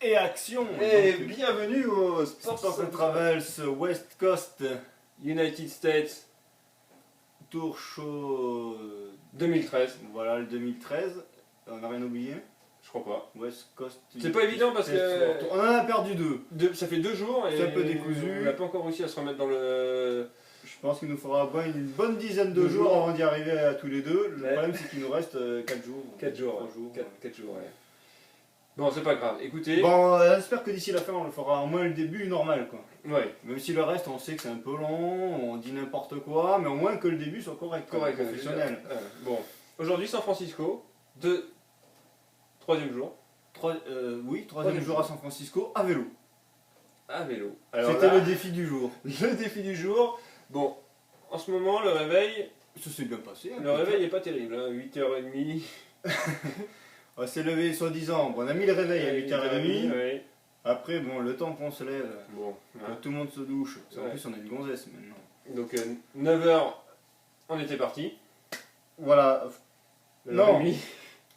Et action! Et Donc, bienvenue au Sports and Travels West Coast United States Tour Show 2013. Voilà le 2013. On n'a rien oublié. Je crois pas. West Coast. C'est pas évident parce que On en a perdu deux. ça fait 2 jours et C'est un peu décousu. on n'a pas encore réussi à se remettre dans le... Je pense qu'il nous faudra une bonne dizaine de Deux jours jours. avant d'y arriver à tous les deux. Le Ouais. problème c'est qu'il nous reste 4 jours. 4 jours. 3 jours. 4 jours, ouais. Bon, c'est pas grave. Écoutez... Bon, j'espère que d'ici la fin on le fera au moins le début normal quoi. Ouais. Même si le reste on sait que c'est un peu long, on dit n'importe quoi, mais au moins que le début soit correct, Correct. professionnel. Bon. Aujourd'hui, San Francisco. Troisième jour. Troisième jour à San Francisco à vélo. À vélo. C'était là, le défi du jour. le défi du jour. Bon, en ce moment, le réveil... Ça s'est bien passé. Le réveil est pas terrible, hein, 8h30. On s'est levé soi-disant. Bon, on a mis le réveil à 8h30. Ouais. Après, bon, le temps qu'on se lève, Bon, que tout le monde se douche. Parce qu'en Ouais. plus, on a une gonzesse maintenant. donc 9h, on était parti. Voilà, Non. 9h30,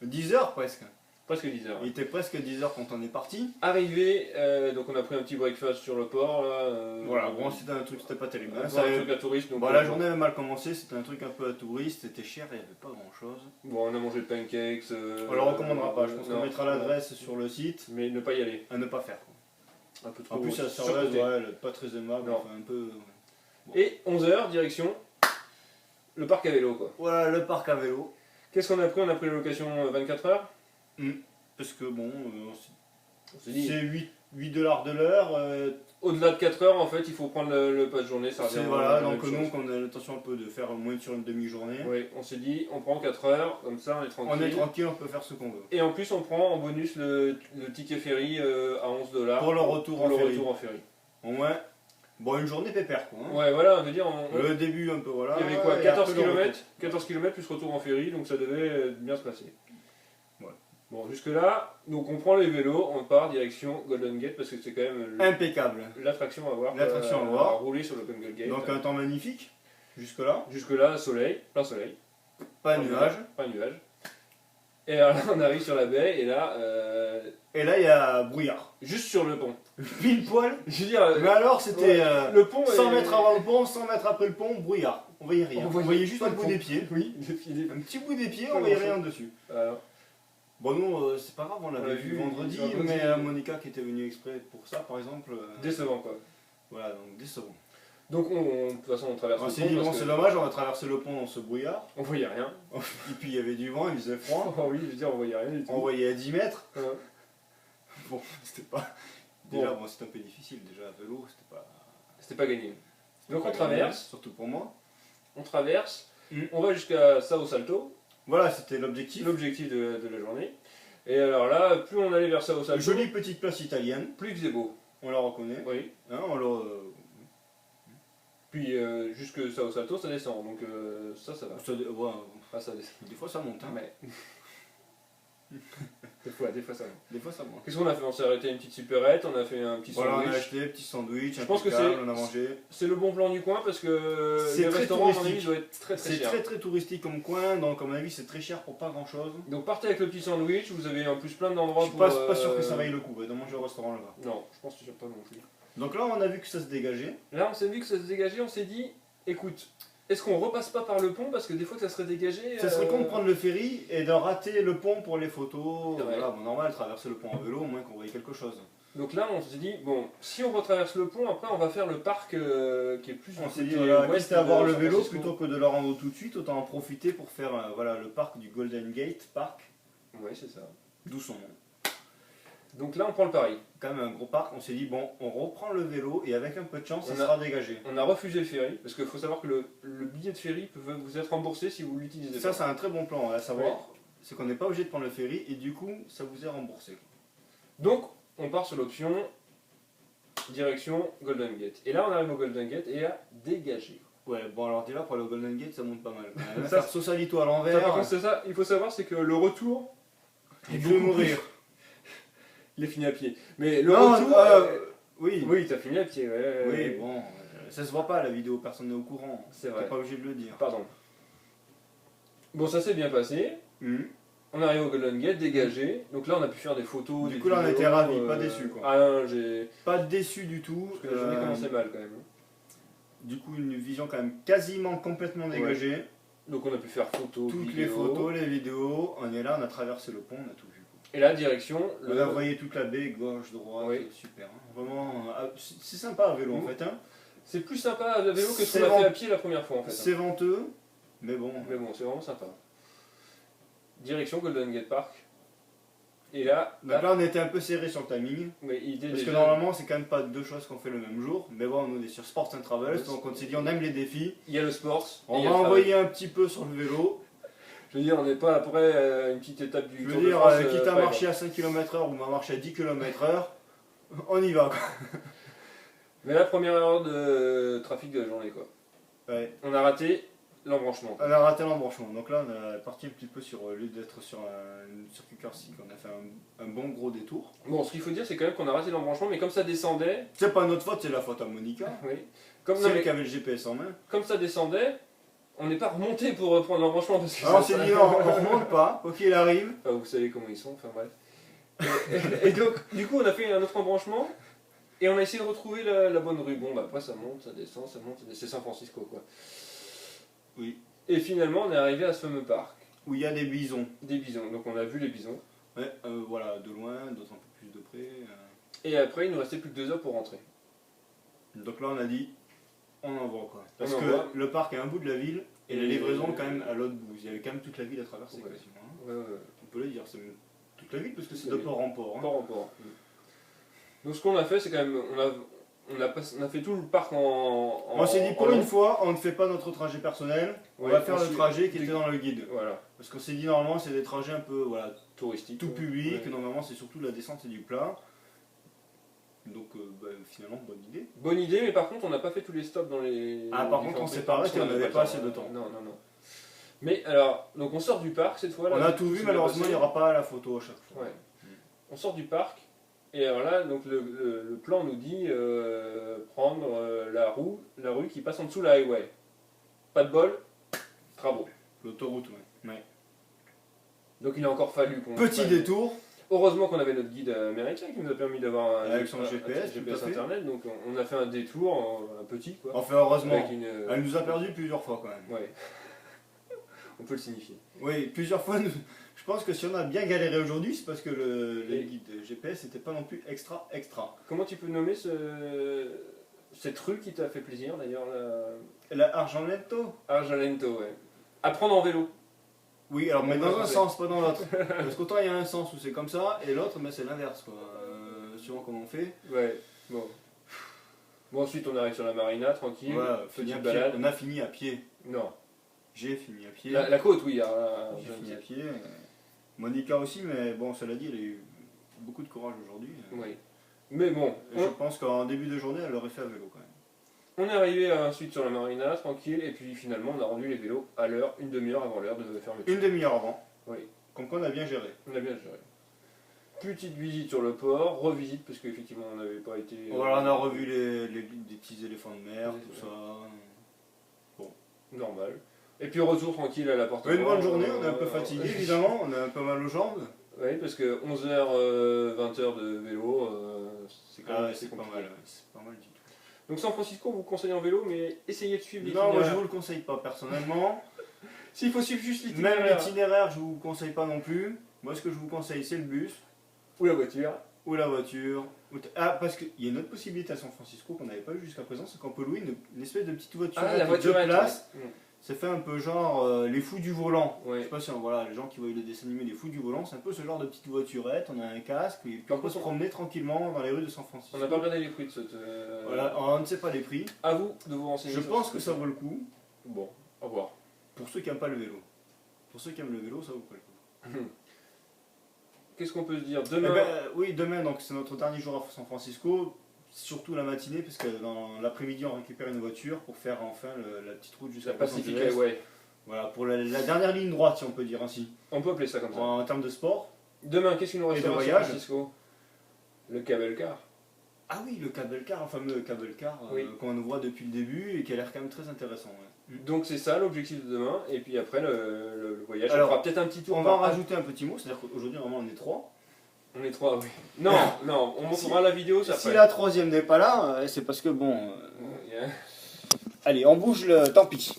10h presque. presque 10h. Il était presque 10h quand on est parti. Arrivé, donc on a pris un petit breakfast sur le port. Là, Voilà, bon, c'était un truc, c'était pas terrible. Hein. un Ça avait- truc à tourisme. Donc, Bon, la journée avait mal commencé, c'était un truc un peu à touriste, c'était cher, il n'y avait pas grand chose. Bon, on a mangé de pancakes. On le recommandera pas, je pense qu'on non, mettra l'adresse sur le site. Mais ne pas y aller. À ne pas faire. Quoi. Un peu trop. En plus, la surcoté. serveuse, ouais, elle est pas très aimable, Non. enfin un peu. Et 11h, direction le parc à vélo, quoi. Voilà, le parc à vélo. Qu'est-ce qu'on a pris? On a pris la location 24 heures. Parce que bon, On s'est dit, c'est 8 dollars de l'heure. au-delà de 4 heures, en fait, il faut prendre le pass journée. Ça C'est revient voilà, à la donc même nous, chose. on a l'intention un peu de faire moins sur une demi-journée. Oui, on s'est dit, on prend 4 heures, comme ça on est tranquille. On est tranquille, on peut faire ce qu'on veut. Et en plus, on prend en bonus le ticket ferry à 11 dollars. Pour le retour pour en le ferry. retour en ferry. Au moins, bon, une journée pépère quoi. Hein. Ouais, voilà, on veut dire, Le début un peu, voilà. il y avait quoi, et 14 après, le km, retour. 14 km plus retour en ferry, donc ça devait bien se passer. Voilà. Bon, jusque-là, donc on prend les vélos, on part direction Golden Gate parce que c'est quand même Impeccable. l'attraction à voir. L'attraction à quoi, voir. rouler sur le Golden Gate. Donc un temps magnifique, jusque-là. Jusque-là, soleil, plein soleil. Pas de nuages. Pas de nuages. Et alors là, on arrive sur la baie et là, Et là, il y a brouillard. juste sur le pont. Pile poil. Je veux dire, Mais alors, c'était le pont 100 est- mètres avant le pont, 100 mètres après le pont, brouillard. On voyait rien. On On voyait voyait juste pas le le bout pont. des pieds. Oui, il Un petit bout des pieds, Pas on voyait grand-chose. rien dessus. Alors, Bon, nous, c'est pas grave, on On l'avait l'a vu vu vendredi, vendredi. mais Monica qui était venue exprès pour ça, par exemple. décevant quoi. Voilà, donc décevant. Donc de toute façon on traverse On le s'est pont dit, parce bon, que c'est dommage, on a traversé le pont dans ce brouillard. on voyait rien. Et puis il y avait du vent, il faisait froid. Oh oui, je veux dire on voyait rien du tout. On voyait à 10 mètres. Hein. Bon, c'était pas. Déjà, bon, c'était un peu difficile. Déjà, à vélo, c'était pas. C'était pas gagné. Donc pas on traverse, Surtout pour moi. on traverse, Mm. on va jusqu'à Sao Salto, Voilà, c'était l'objectif. l'objectif de la journée. Et alors là, plus on allait vers Sao Salto, Jolie petite place italienne, plus que c'est beau. on la reconnaît. Oui. Hein, Puis jusque Sao Salto ça descend, donc ça va. ouais, Ah, ça descend. des fois ça monte. Hein. Mais... des fois ça va. Des fois ça monte. Qu'est-ce qu'on a fait? On s'est arrêté à une petite supérette, on a fait un petit Voilà, on a sandwich. acheté un petit sandwich, Je pense que impeccable, c'est- on a mangé. C'est le bon plan du coin parce que C'est le très restaurant, à mon touristique. avis, doit être très très C'est cher. très très touristique comme coin, donc à mon avis c'est très cher pour pas grand chose. Donc partez avec le petit sandwich, vous avez en plus plein d'endroits Je suis pour... pas sûr que ça vaille le coup de manger au restaurant là-bas. Non, je pense que pas non plus. Donc là on a vu que ça se dégageait. Là, on s'est vu que ça se dégageait, on s'est dit, écoute, est-ce qu'on repasse pas par le pont parce que des fois que ça serait dégagé... Ça serait con de prendre le ferry et de rater le pont pour les photos. C'est vrai. Voilà, bon, normal, traverser le pont en vélo, au moins qu'on voyait quelque chose. Donc là, on s'est dit, bon, si on retraverse le pont, après on va faire le parc qui est plus... On du s'est dit, côté voilà, ouest quitte à avoir de le San vélo Francisco. plutôt que de le rendre tout de suite, autant en profiter pour faire voilà, le parc du Golden Gate Park, Ouais, c'est ça. d'où son nom. Donc là, on prend le pari. Quand même un gros parc, on s'est dit, bon, on reprend le vélo et avec un peu de chance, ça On a- sera dégagé. On a refusé le ferry, parce qu'il faut savoir que le billet de ferry peut vous être remboursé si vous l'utilisez Ça, pas. c'est un très bon plan à savoir. C'est qu'on n'est pas obligé de prendre le ferry et du coup, ça vous est remboursé. Donc, on part sur l'option direction Golden Gate. Et là, on arrive au Golden Gate et à dégager. Ouais, bon, alors déjà, pour le Golden Gate, ça monte pas mal. quand même. Ça, Faire Sausalito à Ça, par l'envers, contre, c'est ça, il faut savoir, c'est que le retour, il peut mourir. il est fini à pied. Mais le Non, retour, oui. oui, t'as fini à pied, ouais. Oui, bon, ça se voit pas la vidéo, personne n'est au courant. C'est T'es vrai. pas obligé de le dire. Pardon. Bon, ça s'est bien passé. Mhm. On arrive au Golden Gate, dégagé. Donc là, on a pu faire des photos. Du des coup, là, on vidéos, était ravis, pas déçus, quoi. Ah non, j'ai. Pas déçu du tout. Parce que la journée commençait mal quand même. Du coup, une vision quand même quasiment complètement dégagée. Donc on a pu faire photos, Toutes vidéos. les photos, les vidéos. On est là, on a traversé le pont, on a tout vu. Et là, direction. On a voyé toute la baie, gauche, droite, Oui. super. Hein. Vraiment, c'est sympa à vélo en fait. Hein. C'est plus sympa à vélo que ce C'est qu'on a vent- fait à pied la première fois en fait. C'est venteux, mais bon. Mais bon, c'est vraiment sympa. Direction Golden Gate Park. Et là, Donc là, on était un peu serré sur le timing. mais il était Parce que déjà- normalement, c'est quand même pas deux choses qu'on fait le même jour. Mais bon, on est sur Sports and Travels, Ouais, donc on s'est dit, on aime les défis. il y a le sport. et On il y a va le envoyer un petit peu sur le vélo. Je veux dire, on n'est pas après une petite étape du Je Tour veux de dire, France. quitte à pas marcher à 5 km/h ou à marcher à 10 km/h, on y va. Quoi. Mais la première heure de trafic de la journée, quoi. Ouais. On a raté l'embranchement. On a raté l'embranchement. Donc là, on est parti un petit peu sur, au lieu d'être sur un circuit classique, on a fait un bon gros détour. Bon, ce qu'il faut dire, c'est quand même qu'on a raté l'embranchement, mais comme ça descendait. C'est pas notre faute, c'est la faute à Monica. Oui. Comme, non, C'est elle mais qui avait le GPS en main. comme ça descendait, on n'est pas remonté pour reprendre l'embranchement parce que Alors on ça- s'est dit non, on remonte pas, quoi qu'il arrive. Enfin, vous savez comment ils sont, enfin bref. Et donc, du coup, on a fait un autre embranchement et on a essayé de retrouver la bonne rue. Bon, bah après, ça monte, ça descend, ça monte, c'est San Francisco, quoi. Oui. Et finalement, on est arrivé à ce fameux parc, Où il y a des bisons. des bisons. Donc, on a vu les bisons. Ouais, voilà, de loin, d'autres un peu plus de près. Et après, il nous restait plus que 2 heures pour rentrer. Donc là, on a dit, on envoie quoi. Parce On que envoie. le parc est à un bout de la ville et la Et- livraison quand même à l'autre bout. Il y avait quand même toute la ville à traverser Ouais. quasiment. Hein. Ouais, ouais. On peut le dire, c'est même toute la ville parce que c'est Toute de la port en port. Hein. Port en port. Donc, ce qu'on a fait, c'est quand même. On a fait tout le parc en. On s'est dit, pour en- une fois, on ne fait pas notre trajet personnel, on Ouais, va faire le suit- trajet qui était dans le guide. Voilà, Parce qu'on s'est dit, normalement, c'est des trajets un peu voilà, touristique. tout public, Ouais. normalement, c'est surtout de la descente et du plat. Donc, finalement, bonne idée. Bonne idée, mais par contre, on n'a pas fait tous les stops dans les. Ah, par contre, différents on s'est trucs, pas parce arrêté, qu'on on n'avait avait pas le assez de temps. Non, non, non. Mais alors, donc on sort du parc cette fois là. On a tout vu, c'est malheureusement, bien il n'y passé. aura pas la photo à chaque fois. Ouais. On sort du parc, et alors là, donc le plan nous dit prendre la rue qui passe en dessous de la highway. Pas de bol, travaux. L'autoroute, ouais. Donc il a encore fallu qu'on. Petit prenne- détour. Heureusement qu'on avait notre guide américain qui nous a permis d'avoir Avec son GPS, tout à fait. internet, donc on a fait un détour, un petit quoi. Enfin, heureusement, Avec une, elle nous a perdu plusieurs fois quand même. ouais. On peut le signifier. Oui, plusieurs fois. Je pense que si on a bien galéré aujourd'hui, c'est parce que les guides GPS n'étaient pas non plus extra. Comment tu peux nommer cette rue qui t'a fait plaisir d'ailleurs, La Argento. Argento, ouais. À prendre en vélo. Oui, alors mais On dans va un passer. sens, pas dans l'autre. Parce qu'autant il y a un sens où c'est comme ça, et l'autre, mais c'est l'inverse, quoi. Suivant comment on fait. Ouais, bon. Bon, ensuite on arrive sur la marina, tranquille. Voilà, fini à petite pied. balade. On a fini à pied. Non. J'ai fini à pied. La côte, oui. J'ai fini à pied. Monica aussi, mais bon, cela dit, elle a eu beaucoup de courage aujourd'hui. Oui. Mais bon, Et je pense qu'en début de journée, elle l'aurait fait à vélo quand même. on est arrivé ensuite sur la marina, tranquille, et puis finalement on a rendu les vélos à l'heure, une demi-heure avant l'heure de fermeture. Une demi-heure avant. Oui. Comme quoi on a bien géré. On a bien géré. Petite visite sur le port, revisite, parce qu'effectivement on n'avait pas été. Voilà, on a revu des petits éléphants de mer, Ouais, tout ça. Normal. Et puis retour tranquille à l'appartement. Une bonne journée, on est un peu fatigué évidemment, on a un peu mal aux jambes. Oui, parce que 11h, 20h de vélo, c'est quand Ah même ouais, assez c'est pas compliqué. mal, c'est pas mal du tout. Donc San Francisco, on vous conseille en vélo, mais essayez de suivre Non, moi je l'itinéraire. vous le conseille pas personnellement. S'il faut suivre juste Même l'itinéraire. l'itinéraire, je vous conseille pas non plus. Moi ce que je vous conseille, c'est le bus, Ou la voiture. ou la voiture. Ah, parce qu'il y a une autre possibilité à San Francisco qu'on n'avait pas eu jusqu'à présent, c'est qu'on peut louer une espèce de petite voiture Ah, la de voiture place. Ça fait un peu genre les fous du volant. Je Ouais. sais pas si voilà, les gens qui voient le dessin animé les fous du volant, c'est un peu ce genre de petite voiturette, on a un casque et puis on peut se promener tranquillement dans les rues de San Francisco. On n'a pas regardé les prix de cette. Voilà, on ne sait pas les prix. À vous de vous renseigner. Je sur pense ce que ça vaut le coup. Bon, au revoir. Pour ceux qui n'aiment pas le vélo. Pour ceux qui aiment le vélo, ça vaut pas le coup. Qu'est-ce qu'on peut se dire Eh demain? ben, oui, demain, donc c'est notre dernier jour à San Francisco. Surtout la matinée, parce que dans l'après-midi, on récupère une voiture pour faire enfin la petite route jusqu'à La Los Pacific Angeles. Highway. Voilà, pour la dernière ligne droite, si on peut dire ainsi. On peut appeler ça comme ça. En termes de sport. Demain, qu'est-ce qu'il nous reste Et de à San voyage. Francisco? Le cable car. Ah oui, le cable car, le fameux cable car Oui. qu'on voit depuis le début et qui a l'air quand même très intéressant. Ouais. Donc c'est ça l'objectif de demain, et puis après le voyage, Alors, on fera peut-être un petit tour. On va en rajouter un petit mot, c'est-à-dire qu'aujourd'hui, normalement, on est 3. On est 3, oui. Non, non, on montrera la vidéo, ça Si après. la troisième n'est pas là, c'est parce que bon. Yeah. Allez, on bouge le. Tant pis.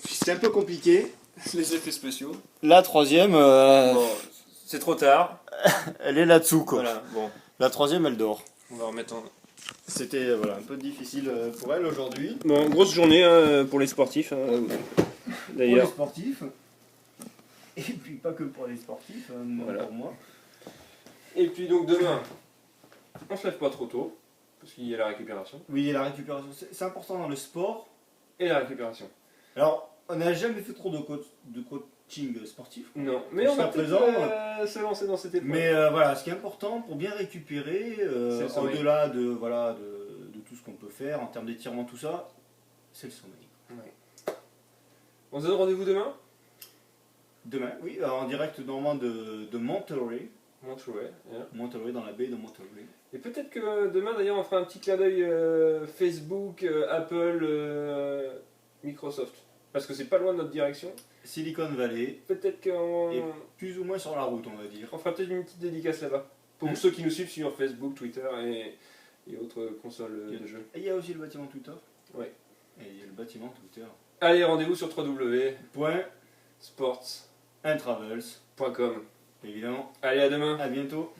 C'est un peu compliqué. Les effets spéciaux. La troisième, Bon, c'est trop tard. elle est là-dessous quoi. Voilà, bon, La troisième, elle dort. on va remettre en. C'était voilà, un peu difficile pour elle aujourd'hui. Bon, grosse journée pour les sportifs. Pour les D'ailleurs. sportifs. Et puis pas que pour les sportifs, Voilà. pour moi. Et puis donc demain, on se lève pas trop tôt, parce qu'il y a la récupération. Oui, et la récupération, c'est important dans le sport. Et la récupération. Alors, on n'a jamais fait trop de coaching sportif. Non, mais on Jusqu'à va présent, peut-être se lancer dans cette épreuve. Mais voilà, ce qui est important pour bien récupérer, C'est le sommeil. au-delà de, voilà, de tout ce qu'on peut faire en termes d'étirement, tout ça, c'est le sommeil. Ouais. On se donne rendez-vous demain. Demain, oui, en direct normalement de Monterey. Monterey. Yeah. Monterey, dans la baie de Monterey. Et peut-être que demain d'ailleurs on fera un petit clin d'œil Facebook, Apple, Microsoft. Parce que c'est pas loin de notre direction. Silicon Valley, Peut-être qu'on Et- plus ou moins sur la route, on va dire. on fera peut-être une petite dédicace là-bas. Pour ceux qui nous suivent sur Facebook, Twitter et autres consoles de jeux. Et il y a aussi le bâtiment Twitter. Ouais. Et il y a le bâtiment Twitter. Allez, rendez-vous sur www.sports.com. Travels, évidemment. Allez, à demain. À bientôt.